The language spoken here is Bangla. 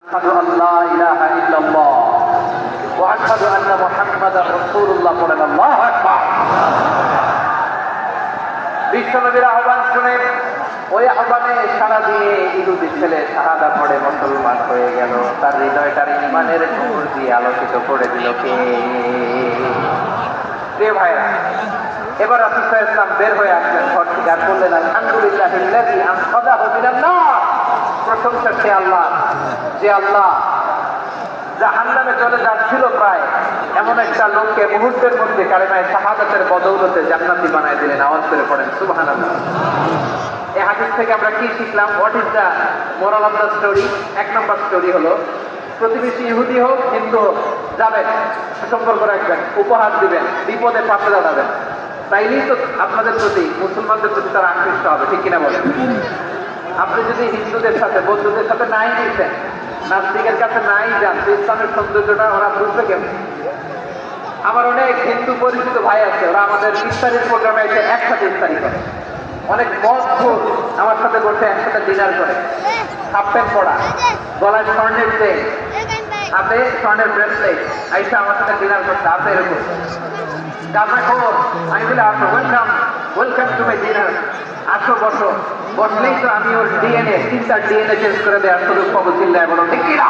আশহাদু আল্লা ইলাহা ইল্লাল্লাহ ওয়া আশহাদু আন্না মুহাম্মাদার রাসূলুল্লাহ পড়েন আল্লাহু আকবার। বিশ্বনবীর আহ্বান শুনে ওই আহ্বানে সাড়া দিয়ে ইহুদি ছেলে শাহাদা পড়ে মুসলমান হয়ে গেল। তার হৃদয়টার ঈমানের নূর দিয়ে আলোকিত করে দিল কে? প্রিয় ভাইরা, এবার রাসূল সাল্লাল্লাহু আলাইহি ওয়াসাল্লাম বের হয়ে আসলেন ঘর থেকে আর বললেন, আলহামদুলিল্লাহিল্লাযী আনকাযাহু মিনান নার। প্রশংসা সে আল্লাহ, যে আল্লাহ জাহান্নামে চলে যাচ্ছিল প্রায় এমন একটা লোককে মুহূর্তের মধ্যে কালেমায়ে শাহাদাতের বদৌলতে জান্নাতি বানায় দিলেন। আওয়াজ করে পড়েন সুবহানাল্লাহ। এই হাদিস থেকে আমরা কি শিখলাম? What is the moral of the story? এক নম্বর স্টোরি হলো, প্রতিবেশী ইহুদি হোক হিন্দু হোক, যাবেন, সম্পর্ক রাখবেন, উপহার দিবেন, বিপদে পাশে দাঁড়াবেন। তাইলেই তো আপনাদের প্রতি, মুসলমানদের প্রতি তারা আকৃষ্ট হবে, ঠিক কিনা বলেন? আপনি যদি হিন্দুদের সাথে, বৌদ্ধদের সাথে নাই নিতেন, নাস্তিকের কাছে নাই যান, ইসলামের সৌন্দর্যটা ওরা বুঝবে কেমন? আমার অনেক হিন্দু পরিচিত ভাই আছে, ওরা আমাদের ইফতারির প্রোগ্রামে এসে একসাথে ইফতারি করে। অনেক মজবুত আমার সাথে বসে একসাথে ডিনার করে, হাফ প্যান্ট পরা, গলায় স্বর্ণের চেন, হাতে স্বর্ণের ব্রেসলেট, আইসা আমার সাথে ডিনার করতে আছে। এরকম গাঁজা খবর আমি বলে, আসো, welcome welcome to my dinner, আসো বসো। বসলেই তো আমি ওর ডিএনএ, 3-4 ডিএনএ চেঞ্জ করে দেওয়ার সুযোগ পাবো। চিল্লায় বলো ঠিক কিনা?